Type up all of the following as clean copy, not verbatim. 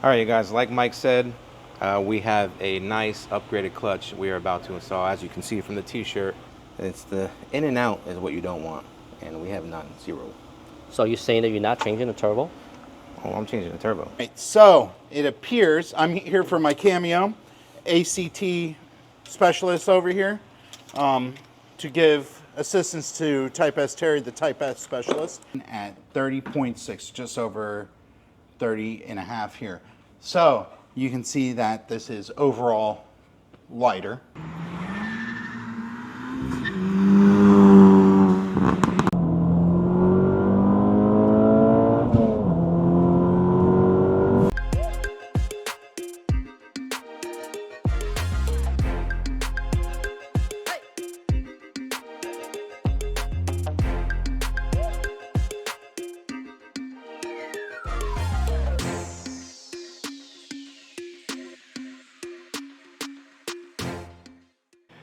All right, you guys, like Mike said, we have a nice upgraded clutch we are about to install. As you can see from the t-shirt, it's the in and out is what you don't want, and we have none, zero. So you're saying that you're not changing the turbo? Oh, I'm changing the turbo. Right, so it appears, I'm here for my cameo, ACT specialist over here, to give assistance to Type S Terry, the Type S specialist, at 30.6, just over 30 and a half here. So you can see that this is overall lighter.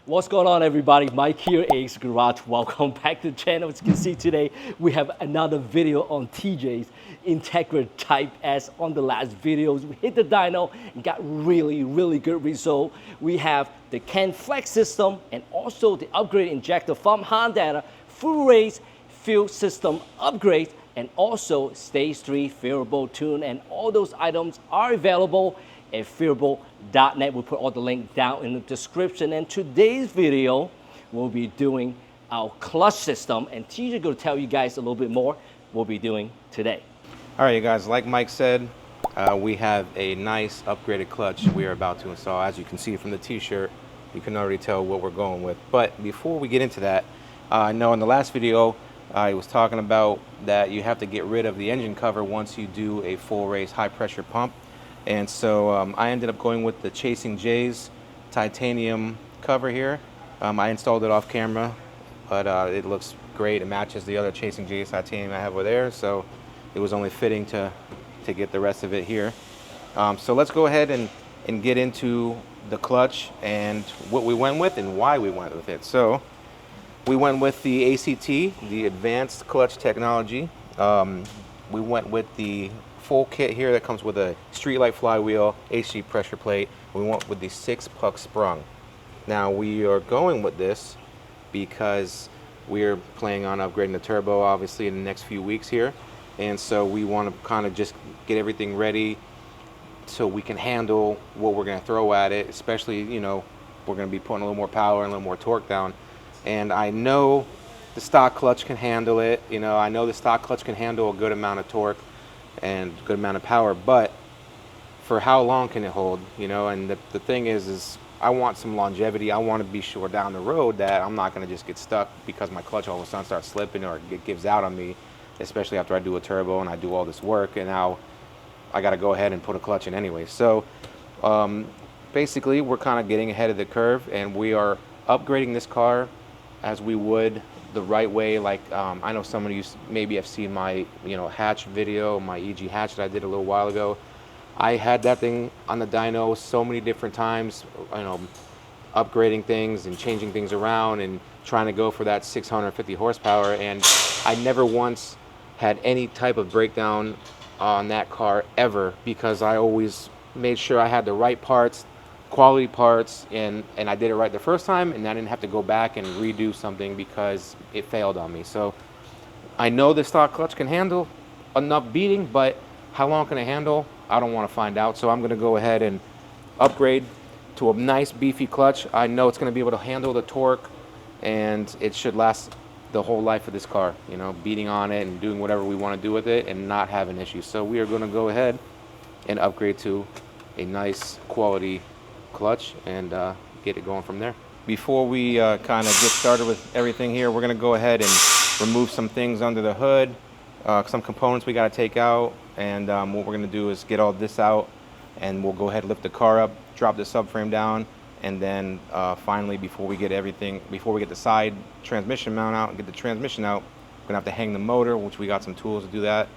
What's going on, everybody? Mike here, AX Garage. Welcome back to the channel. As you can see today, we have another video on TJ's Integra Type S. On the last videos, we hit the dyno and got really good result. We have the CAN Flex system and also the upgraded injector from Honda, full race fuel system upgrade, and also stage 3 favorable tune, and all those items are available at favorable.net. We'll put all the link down in the description. And today's video, we'll be doing our clutch system, and TJ is going to tell you guys a little bit more what we'll be doing today. All right, you guys, like Mike said, we have a nice upgraded clutch we are about to install. As you can see from the t-shirt, you can already tell what we're going with. But before we get into that, I know in the last video, I was talking about that you have to get rid of the engine cover once you do a full race high pressure pump. And so I ended up going with the Chasing J's titanium cover here. I installed it off camera, but it looks great. It matches the other Chasing J's titanium I have over there, so it was only fitting to get the rest of it here. So let's go ahead and get into the clutch and what we went with and why we went with it. So we went with the ACT, the Advanced Clutch Technology. We went with the full kit here that comes with a streetlight flywheel, HG pressure plate. We went with the 6-puck Sprung. Now we are going with this because we're planning on upgrading the turbo obviously in the next few weeks here, and so we want to kind of just get everything ready so we can handle what we're going to throw at it, especially, you know, we're going to be putting a little more power and a little more torque down. And I know the stock clutch can handle it, you know, I know the stock clutch can handle a good amount of torque and good amount of power, but for how long can it hold, you know? And the thing is I want some longevity. I want to be sure down the road that I'm not going to just get stuck because my clutch all of a sudden starts slipping or it gives out on me, especially after I do a turbo and I do all this work and now I got to go ahead and put a clutch in anyway. So basically we're kind of getting ahead of the curve, and we are upgrading this car as we would the right way. Like I know some of you maybe have seen my hatch video, my EG hatch that I did a little while ago. I had that thing on the dyno so many different times, you know, upgrading things and changing things around and trying to go for that 650 horsepower, and I never once had any type of breakdown on that car ever, because I always made sure I had the right parts, quality parts, and I did it right the first time, and I didn't have to go back and redo something because it failed on me. So I know the stock clutch can handle enough beating, but how long can it handle? I don't want to find out. So I'm going to go ahead and upgrade to a nice beefy clutch. I know it's going to be able to handle the torque, and it should last the whole life of this car, you know, beating on it and doing whatever we want to do with it and not having issues. So we are going to go ahead and upgrade to a nice quality clutch and get it going from there. Before we kind of get started with everything here, we're going to go ahead and remove some things under the hood, some components we got to take out, and what we're going to do is get all this out, and we'll go ahead and lift the car up, drop the subframe down, and then finally, before we get the side transmission mount out and get the transmission out, we're going to have to hang the motor, which we got some tools to do that,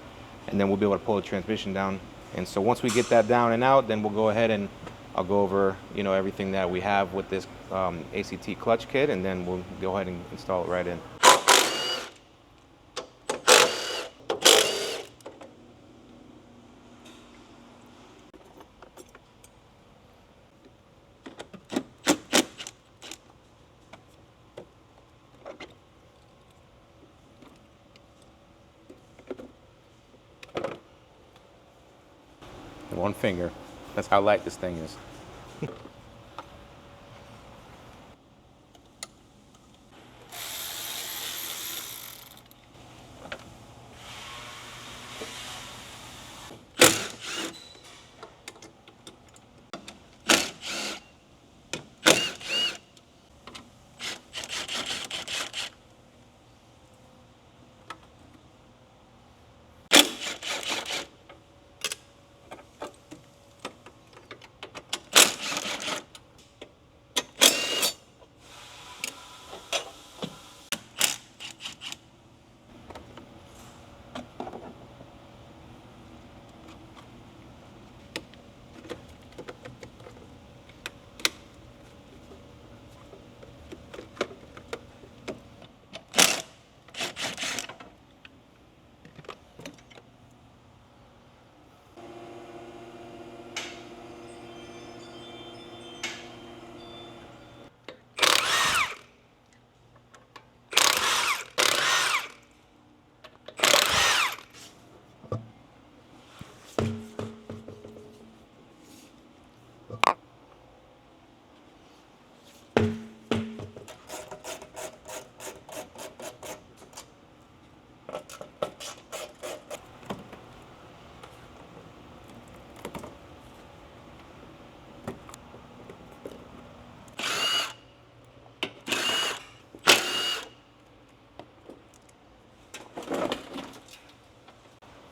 and then we'll be able to pull the transmission down. And so once we get that down and out, then we'll go ahead and I'll go over, you know, everything that we have with this ACT clutch kit, and then we'll go ahead and install it right in. One finger. That's how light this thing is.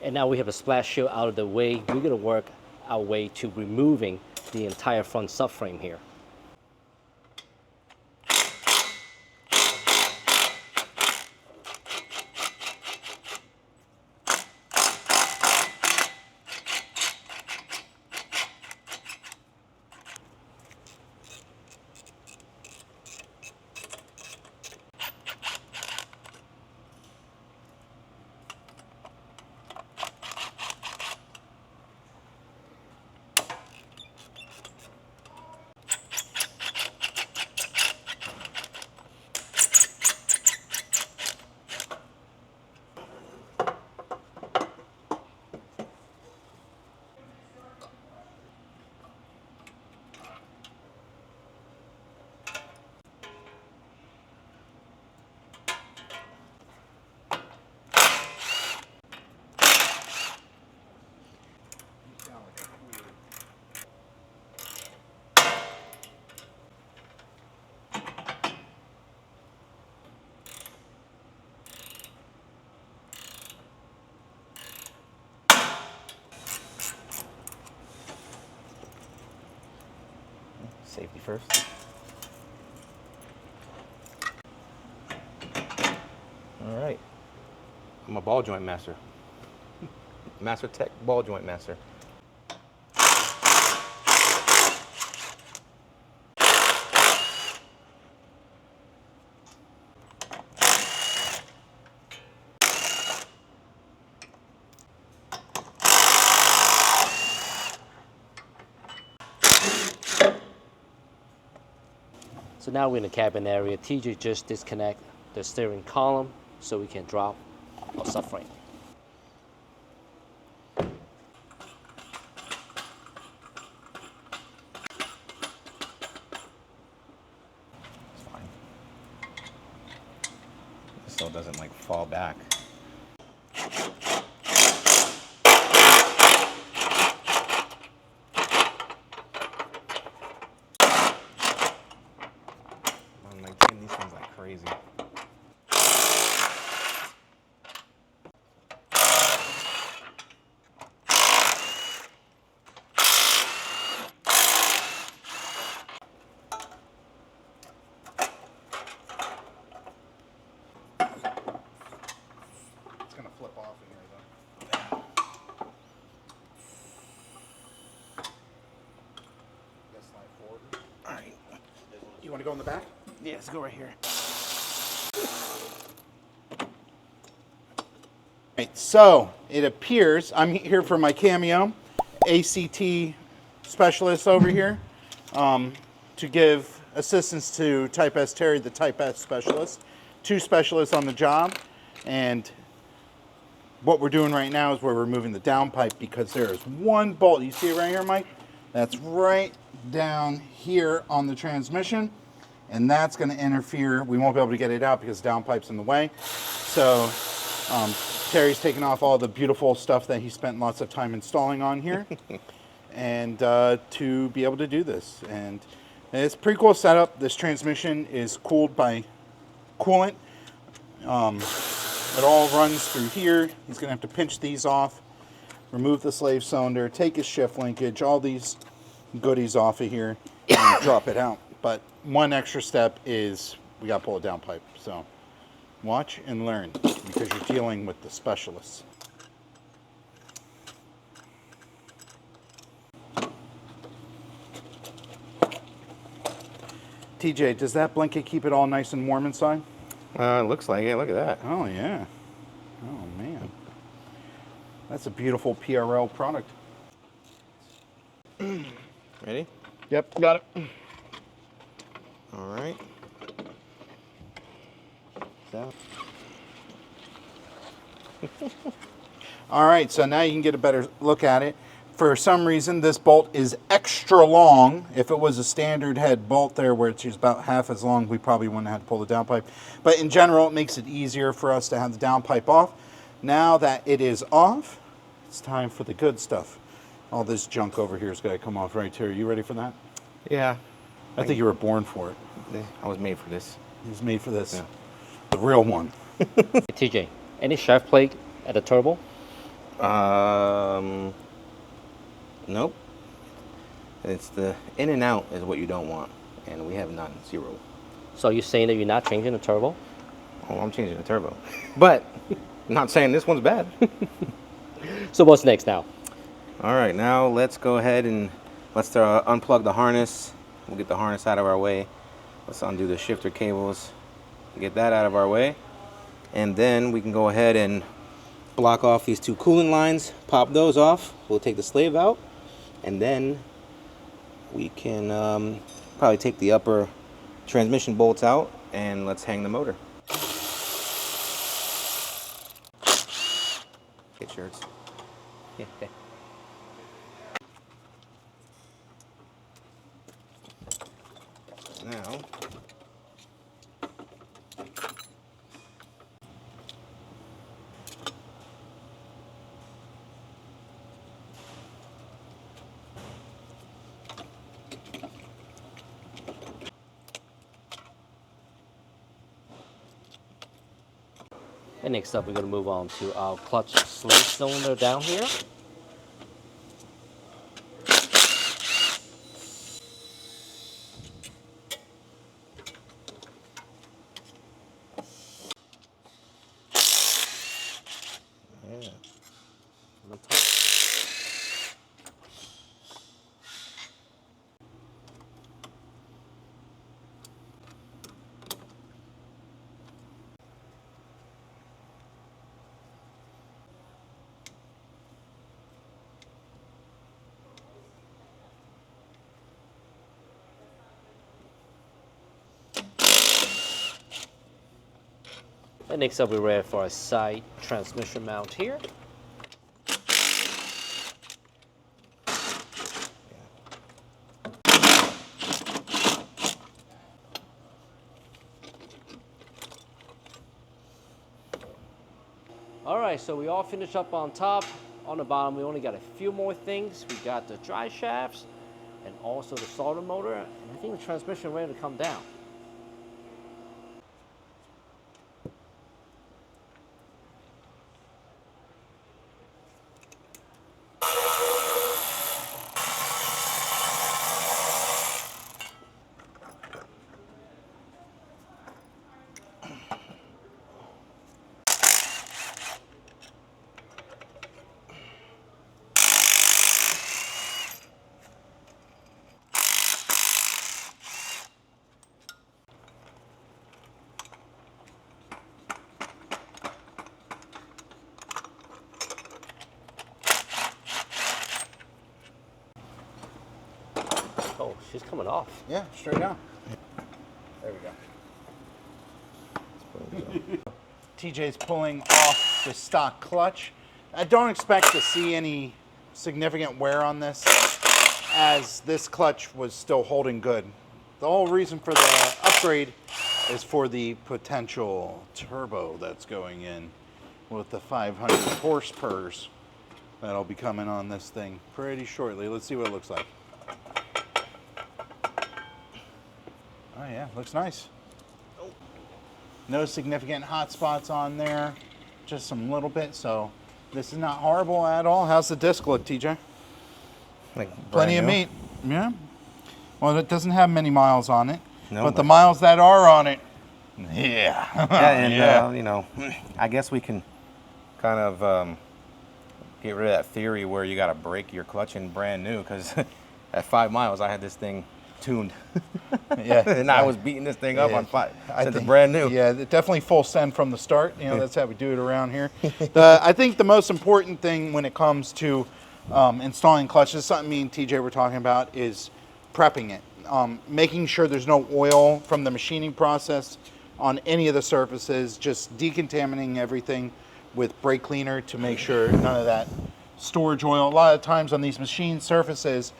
And now we have a splash shield out of the way. We're gonna work our way to removing the entire front subframe here. Safety first. All right. I'm a ball joint master. Master Tech ball joint master. So now we're in the cabin area. TJ just disconnect the steering column so we can drop our subframe. It's fine. So it doesn't like fall back. I'm like taking these things like crazy. It's gonna flip off in here though. Guess slide forward. All right. You want to go in the back? Yeah, let's go right here. Right, so it appears I'm here for my cameo, ACT specialist over here, to give assistance to Type S Terry, the Type S specialist. 2 specialists on the job, and what we're doing right now is we're removing the downpipe because there is one bolt. You see it right here, Mike? That's right down here on the transmission, and that's going to interfere. We won't be able to get it out because the downpipe's in the way. So Terry's taking off all the beautiful stuff that he spent lots of time installing on here, and to be able to do this. And it's a pretty cool setup. This transmission is cooled by coolant. It all runs through here. He's going to have to pinch these off, remove the slave cylinder, take his shift linkage, all these goodies off of here, and drop it out. But one extra step is we got to pull a downpipe. So watch and learn because you're dealing with the specialists. TJ, does that blanket keep it all nice and warm inside? It looks like it. Look at that. Oh, yeah. Oh, man. That's a beautiful PRL product. Ready? Yep, got it. All right. So. All right, so now you can get a better look at it. For some reason, this bolt is extra long. If it was a standard head bolt there, where it's about half as long, we probably wouldn't have had to pull the downpipe. But in general, it makes it easier for us to have the downpipe off. Now that it is off, it's time for the good stuff. All this junk over here is going to come off right here. You ready for that? Yeah. I think you were born for it. I was made for this. He was made for this. Yeah. The real one. TJ, any shaft plate at the turbo? Nope. It's the in and out is what you don't want, and we have none, 0. So you're saying that you're not changing the turbo? Oh, I'm changing the turbo, but I'm not saying this one's bad. So what's next now? All right, now let's go ahead and let's unplug the harness. We'll get the harness out of our way. Let's undo the shifter cables, get that out of our way, and then we can go ahead and block off these 2 cooling lines, pop those off. We'll take the slave out, and then we can probably take the upper transmission bolts out, and let's hang the motor. Get shirts. Now, And next up, we're going to move on to our clutch slave cylinder down here. yeah. On top. And next up, we're ready for a side transmission mount here. All right, so we all finished up on top. On the bottom, we only got a few more things. We got the drive shafts and also the starter motor. And I think the transmission ready to come down. Oh, she's coming off. Yeah, straight down. There we go. TJ's pulling off the stock clutch. I don't expect to see any significant wear on this, as this clutch was still holding good. The whole reason for the upgrade is for the potential turbo that's going in with the 500 horsepower that'll be coming on this thing pretty shortly. Let's see what it looks like. Oh yeah, looks nice. No significant hot spots on there, just some little bit, so this is not horrible at all. How's the disc look, TJ? Like Plenty of brand meat. Yeah. Well, it doesn't have many miles on it, No, but the miles that are on it, yeah. Yeah, and Yeah. you know, I guess we can kind of get rid of that theory where you got to break your clutch in brand new, because at 5 miles I had this thing tuned. Yeah. And I was beating this thing up Yeah. on 5. I Since it's think- brand new. Yeah, definitely full send from the start. You know, that's how we do it around here. I think the most important thing when it comes to installing clutches, something me and TJ were talking about, is prepping it. Making sure there's no oil from the machining process on any of the surfaces, just decontaminating everything with brake cleaner to make sure none of that storage oil. A lot of times on these machine surfaces,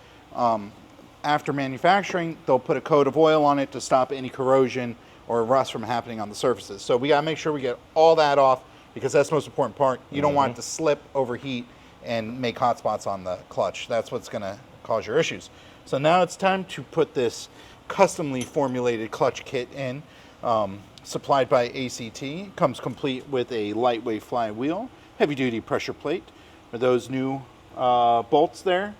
after manufacturing, they'll put a coat of oil on it to stop any corrosion or rust from happening on the surfaces. So we gotta make sure we get all that off, because that's the most important part. You don't want it to slip, overheat, and make hot spots on the clutch. That's what's gonna cause your issues. So now it's time to put this customly formulated clutch kit in, supplied by ACT. Comes complete with a lightweight flywheel, heavy duty pressure plate. Are those new bolts there?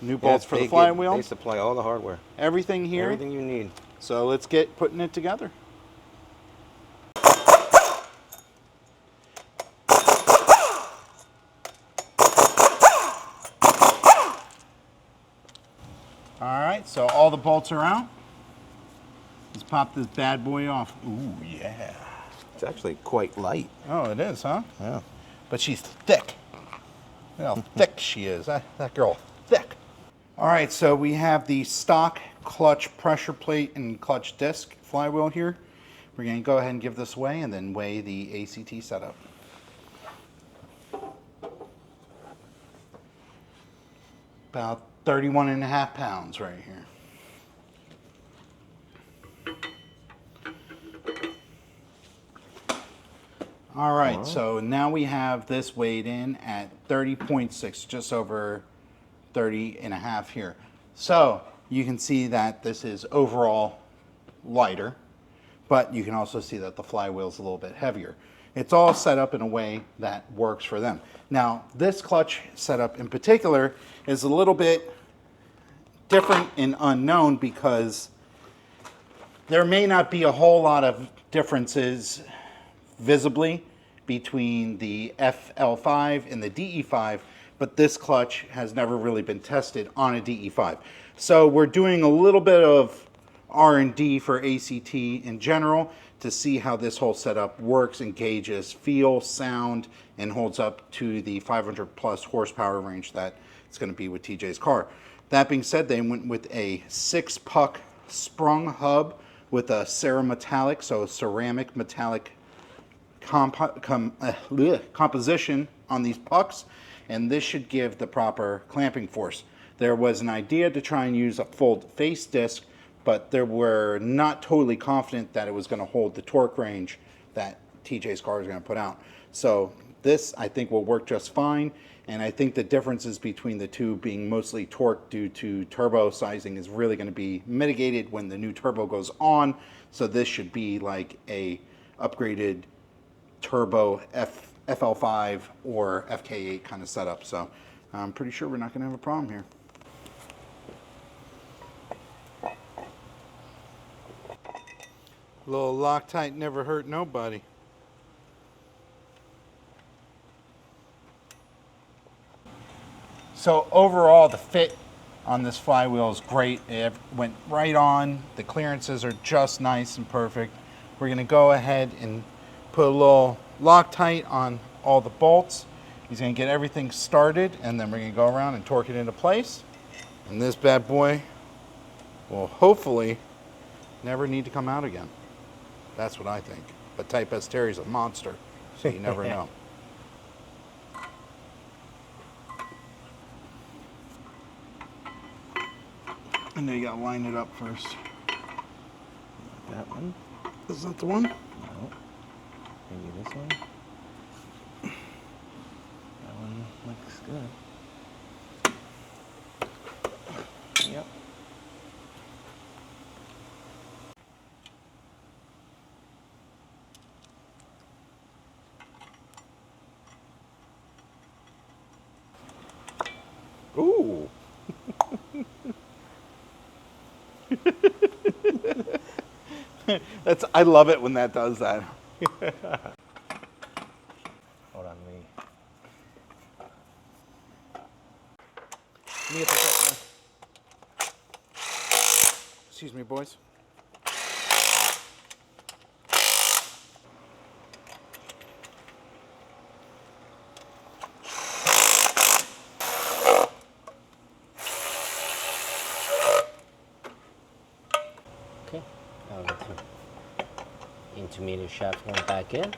New bolts for the flywheel. They supply all the hardware. Everything here. Everything you need. So let's get putting it together. All right, so all the bolts are out. Let's pop this bad boy off. Ooh, yeah. It's actually quite light. Oh, it is, huh? Yeah. But she's thick. Look how thick she is. That girl, thick. All right, so we have the stock clutch pressure plate and clutch disc flywheel here. We're going to go ahead and give this away and then weigh the ACT setup. About 31.5 pounds right here. All right, so now we have this weighed in at 30.6, just over 30.5 here. So you can see that this is overall lighter, but you can also see that the flywheel is a little bit heavier. It's all set up in a way that works for them. Now, this clutch setup in particular is a little bit different and unknown, because there may not be a whole lot of differences visibly between the FL5 and the DE5, but this clutch has never really been tested on a DE5. So we're doing a little bit of R&D for ACT in general to see how this whole setup works and gauges feel, sound, and holds up to the 500 plus horsepower range that it's going to be with TJ's car. That being said, they went with a 6-puck sprung hub with a cerametallic, so ceramic metallic composition on these pucks, and this should give the proper clamping force. There was an idea to try and use a full face disc, but they were not totally confident that it was going to hold the torque range that TJ's car is going to put out. So this, I think, will work just fine, and I think the differences between the two being mostly torque due to turbo sizing is really going to be mitigated when the new turbo goes on. So this should be like a upgraded turbo FL5 or FK8 kind of setup. So I'm pretty sure we're not going to have a problem here. A little Loctite never hurt nobody. So overall, the fit on this flywheel is great. It went right on. The clearances are just nice and perfect. We're going to go ahead and put a little Loctite on all the bolts. He's going to get everything started, and then we're going to go around and torque it into place. And this bad boy will hopefully never need to come out again. That's what I think. But Type S Terry's a monster. so you never know. I know you gotta line it up first. That one? Is that the one? No. Maybe this one? That one looks good. Yep. Ooh. I love it when that does that. Hold on, me. Excuse me, boys. Okay, now the intermediate shaft going back in.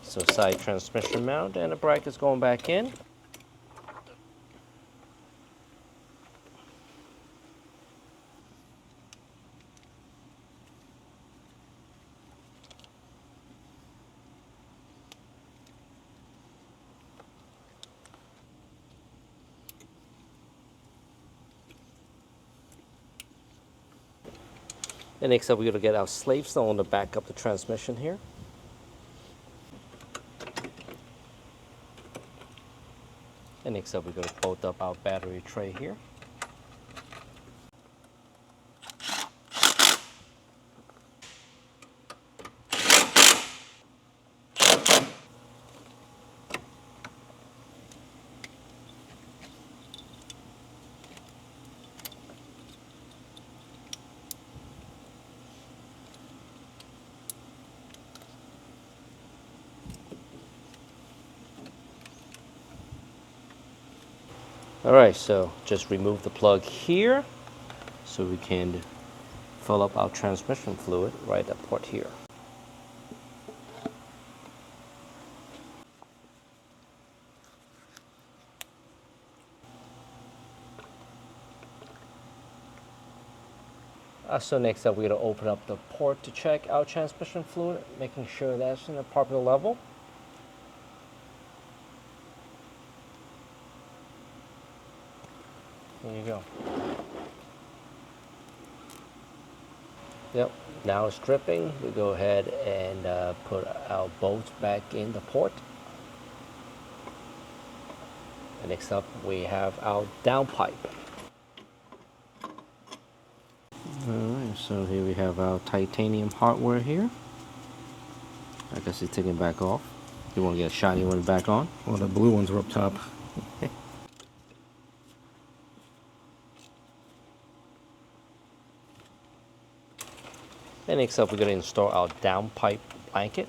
So side transmission mount and the brackets going back in. And next up, we're going to get our slave stone to back up the transmission here. And next up, we're going to bolt up our battery tray here. All right, so just remove the plug here so we can fill up our transmission fluid right at port here. So next up, we're going to open up the port to check our transmission fluid, making sure that's in the proper level. There you go. Yep, now it's dripping. We go ahead and put our bolts back in the port. And next up, we have our downpipe. Alright, so here we have our titanium hardware here. I guess it's taking it back off. You want to get a shiny one back on? Well, the blue ones are up top. And next up, we're going to install our downpipe blanket.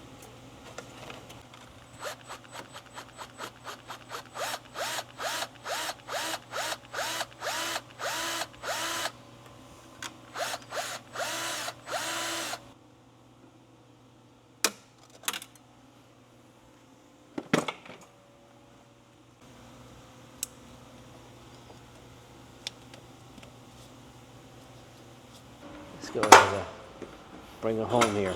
Let's go ahead and bring it home here.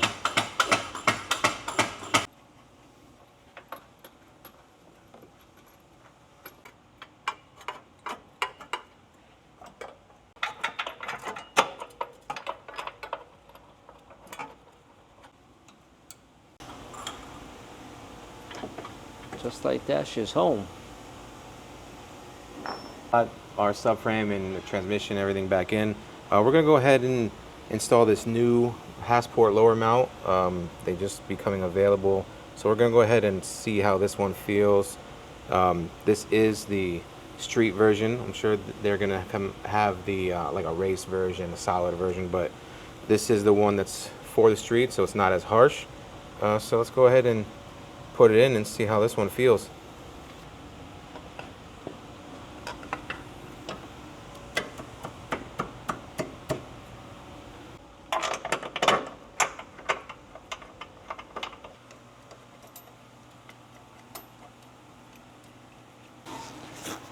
Just like that, she's home. Our subframe and the transmission, everything back in. We're gonna go ahead and install this new Passport lower mount. They just becoming available, so we're gonna go ahead and see how this one feels. This is the street version. I'm sure they're gonna have the like a race version, a solid version, but this is the one that's for the street, so it's not as harsh. So let's go ahead and put it in and see how this one feels.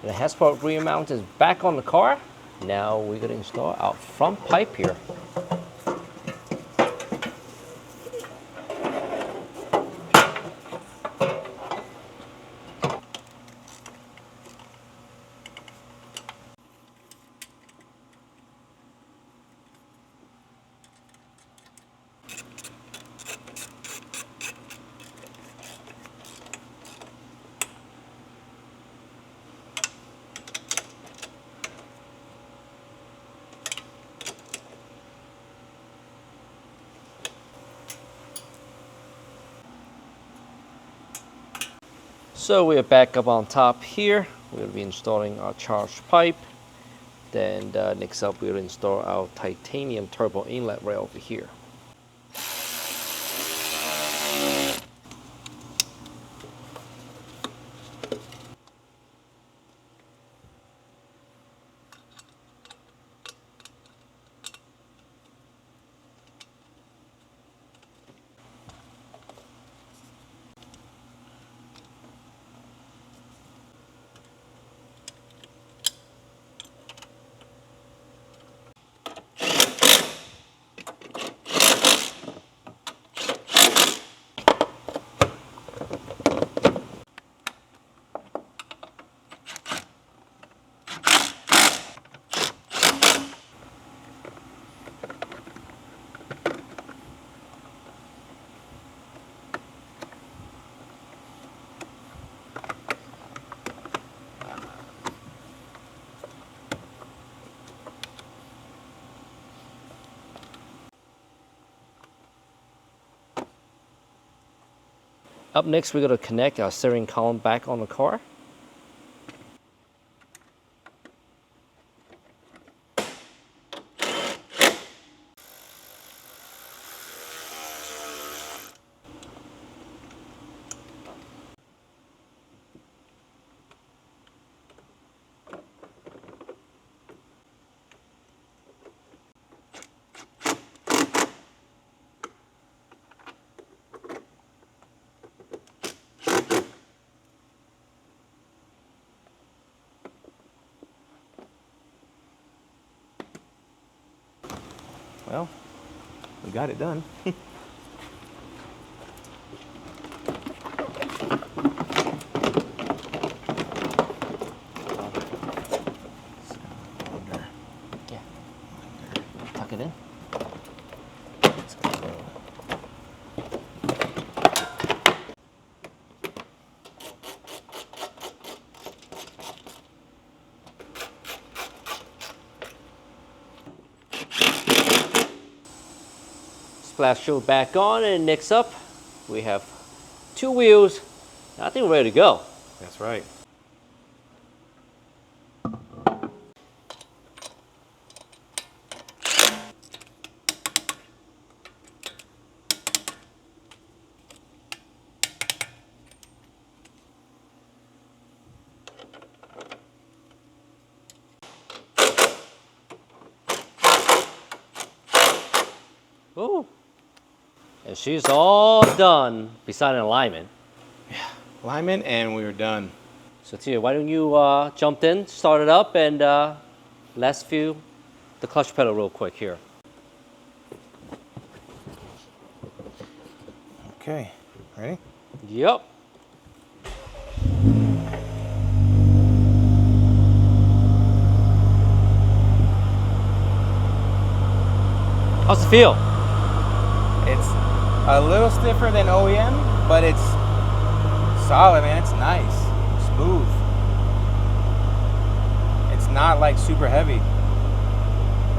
And the headsport rear mount is back on the car. Now we're gonna install our front pipe here. So we are back up on top here. We'll be installing our charge pipe. Then next up, we'll install our titanium turbo inlet rail over here. Up next, we're going to connect our steering column back on the car. Well, we got it done. Yeah. Tuck it in. Splash shield back on, and next up we have two wheels. I think we're ready to go. That's right. Oh, and she's all done beside an alignment. Yeah, alignment, and we were done. So Tia, why don't you jump in, start it up, and let's feel the clutch pedal real quick here. Okay, ready? Yep. How's it feel? It's a little stiffer than OEM, but it's solid, man. It's nice, smooth. It's not like super heavy.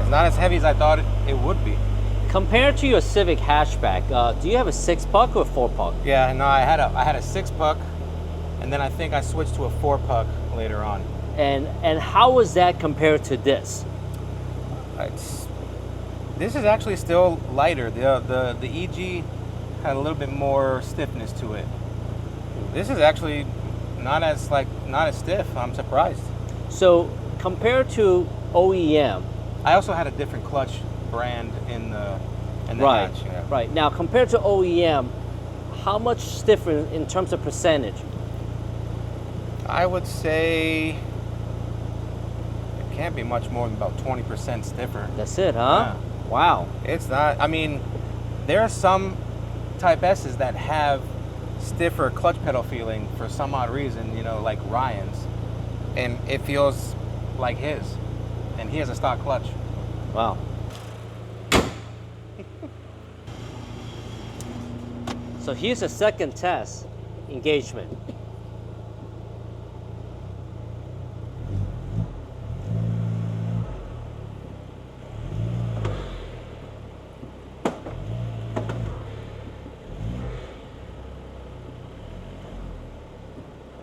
It's not as heavy as I thought it would be. Compared to your Civic hatchback, do you have a 6-puck or a 4-puck? Yeah, no, I had a 6-puck, and then I think I switched to a 4-puck later on. And how was that compared to this? This is actually still lighter. The EG had a little bit more stiffness to it. This is actually not as stiff. I'm surprised. So compared to OEM, I also had a different clutch brand in the right, hatch. Yeah. right. Now compared to OEM, how much stiffer in terms of percentage? I would say can't be much more than about 20% stiffer. That's it, huh? Yeah. Wow. It's not, I mean, there are some Type S's that have stiffer clutch pedal feeling for some odd reason, you know, like Ryan's, and it feels like his, and he has a stock clutch. Wow. So here's a second test, engagement.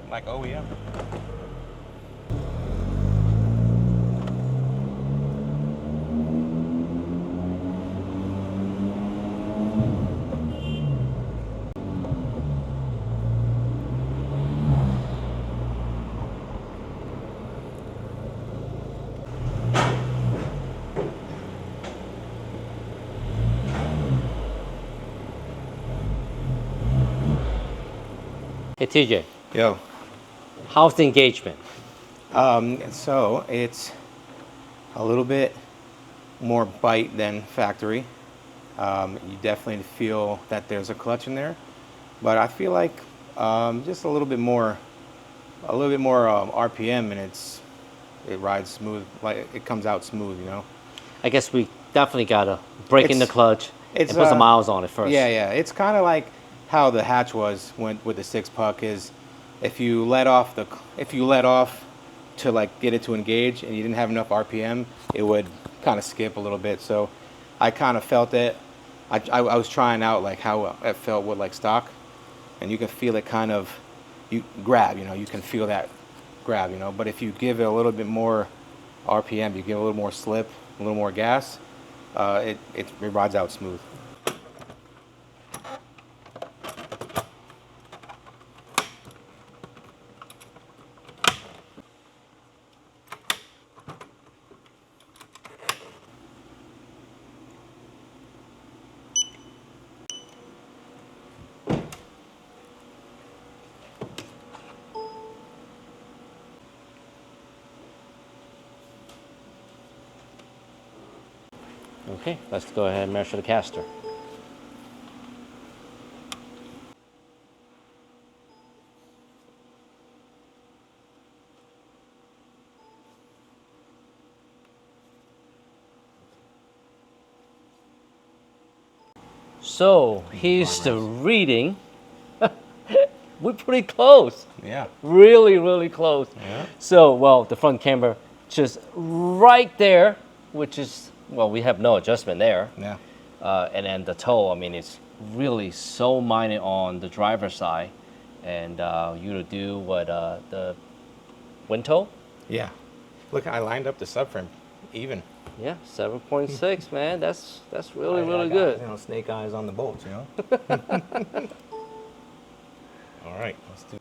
Like OEM. Hey TJ, Yo. how's the engagement? So it's a little bit more bite than factory. You definitely feel that there's a clutch in there, but I feel like just a little bit more RPM, and it rides smooth, like it comes out smooth, you know. I guess we definitely gotta break in the clutch and it's, put some miles on it first. Yeah. It's kind of like how the hatch was with the 6-puck is, if you let off to like get it to engage and you didn't have enough RPM, it would kind of skip a little bit. So I kind of felt it. I was trying out like how it felt with like stock, and you can feel it kind of, you grab, you know, you can feel that grab, you know. But if you give it a little bit more RPM, you give it a little more slip, a little more gas, it rides out smooth. Okay, let's go ahead and measure the caster. So here's the reading. We're pretty close. Yeah. Really, really close. Yeah. So, well, the front camera just right there, which is, well, we have no adjustment there. Yeah. And then the toe, I mean, it's really so minor on the driver's side. And you to do what, the wind toe? Yeah. Look, I lined up the subframe even. Yeah, 7.6, man. That's really, I really got, good. you know, snake eyes on the bolts, you know. All right, let's do.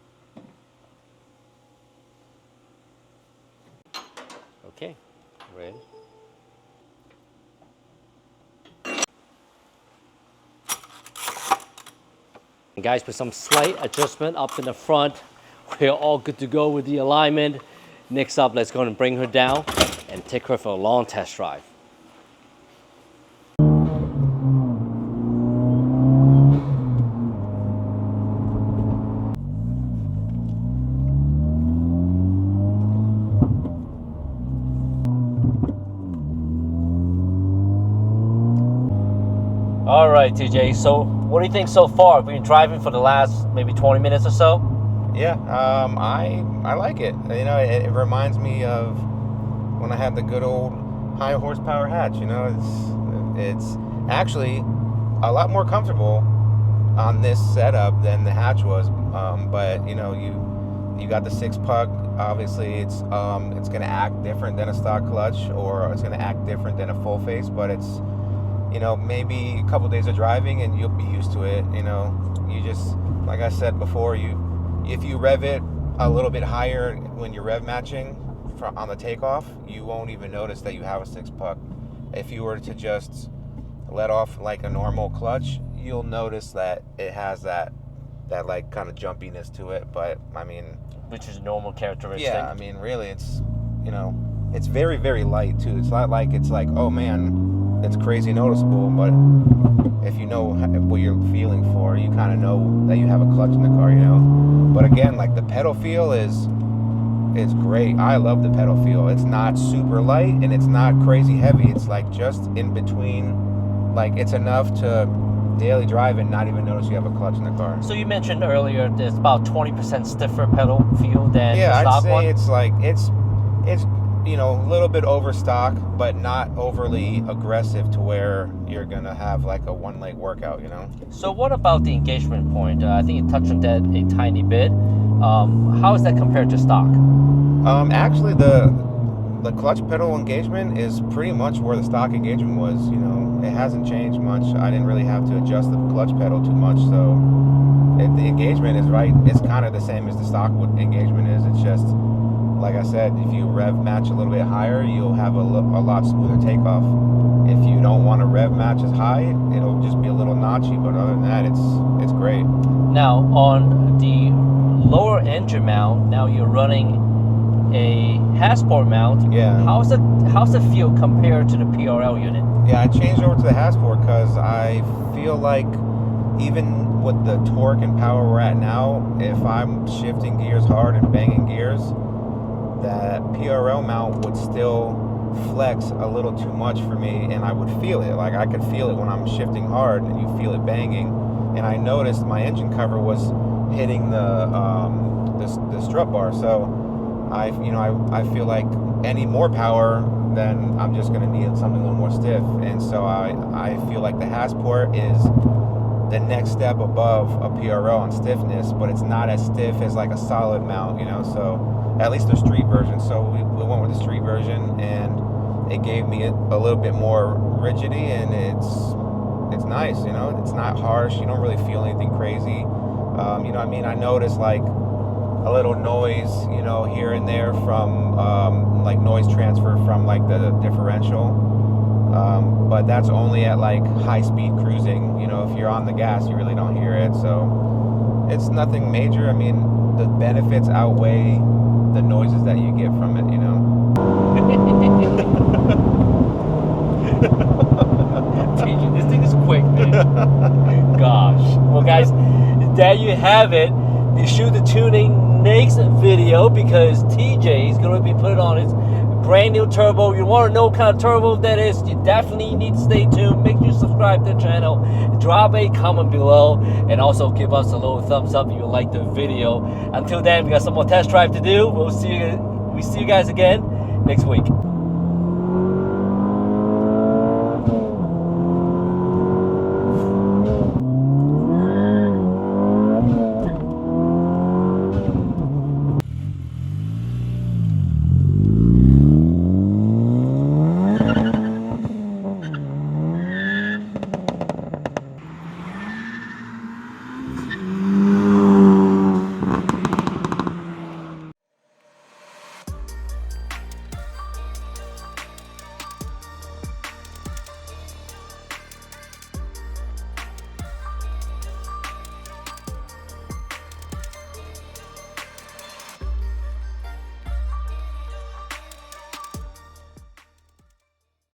Okay, ready. And guys, with some slight adjustment up in the front, we're all good to go with the alignment. Next up, let's go and bring her down and take her for a long test drive. All right, TJ, so what do you think so far? We've been driving for the last maybe 20 minutes or so. Yeah, I like it. You know, it reminds me of when I had the good old high horsepower hatch. You know, it's actually a lot more comfortable on this setup than the hatch was. But you know, you got the 6-puck. Obviously, it's going to act different than a stock clutch, or it's going to act different than a full face. But it's, you know, maybe a couple days of driving and you'll be used to it. You know, you just, like I said before, if you rev it a little bit higher when you're rev matching on the takeoff, you won't even notice that you have a 6-puck. If you were to just let off like a normal clutch, you'll notice that it has that like kind of jumpiness to it. But I mean, Which is a normal characteristic. yeah, I mean, really, it's, you know, it's very, very light too. It's not like it's like, oh man, it's crazy noticeable, but if you know what you're feeling for, you kind of know that you have a clutch in the car, you know. But again, like the pedal feel is great. I love the pedal feel. It's not super light and it's not crazy heavy. It's like just in between. Like it's enough to daily drive and not even notice you have a clutch in the car. So you mentioned earlier there's about 20% stiffer pedal feel than the I'd stock say one. it's like it's you know, a little bit overstock, but not overly aggressive to where you're gonna have like a one leg workout, you know. So what about the engagement point? I think you touched on that a tiny bit. How is that compared to stock? Actually, the clutch pedal engagement is pretty much where the stock engagement was. You know, it hasn't changed much. I didn't really have to adjust the clutch pedal too much, so the engagement is right. It's kind of the same as the stock engagement is. It's just, like I said, if you rev match a little bit higher, you'll have a lot smoother takeoff. If you don't want to rev match as high, it'll just be a little notchy. But other than that, it's great. Now on the lower engine mount, now you're running a Hasport mount. Yeah. How's the feel compared to the PRL unit? Yeah, I changed over to the Hasport because I feel like even with the torque and power we're at now, if I'm shifting gears hard and banging gears, that PRL mount would still flex a little too much for me, and I would feel it. Like I could feel it when I'm shifting hard and you feel it banging. And I noticed my engine cover was hitting the strut bar, so I feel like any more power, then I'm just going to need something a little more stiff. And so I feel like the Hasport is the next step above a PRL on stiffness, but it's not as stiff as like a solid mount, you know. So at least the street version. So we went with the street version, and it gave me a little bit more rigidity, and it's nice, you know. It's not harsh. You don't really feel anything crazy. You know what I mean? I noticed like a little noise, you know, here and there from like noise transfer from like the differential, but that's only at like high speed cruising. You know, if you're on the gas, you really don't hear it. So it's nothing major. I mean, the benefits outweigh the noises that you get from it, you know. This thing is quick, man. Gosh. Well, guys, there you have it. Be sure to tune in next video because TJ is going to be putting on his brand new turbo. You want to know what kind of turbo that is, you definitely need to stay tuned. Make sure you subscribe to the channel, drop a comment below, and also give us a little thumbs up if you like the video. Until then, we got some more test drive to do. We see you guys again next week.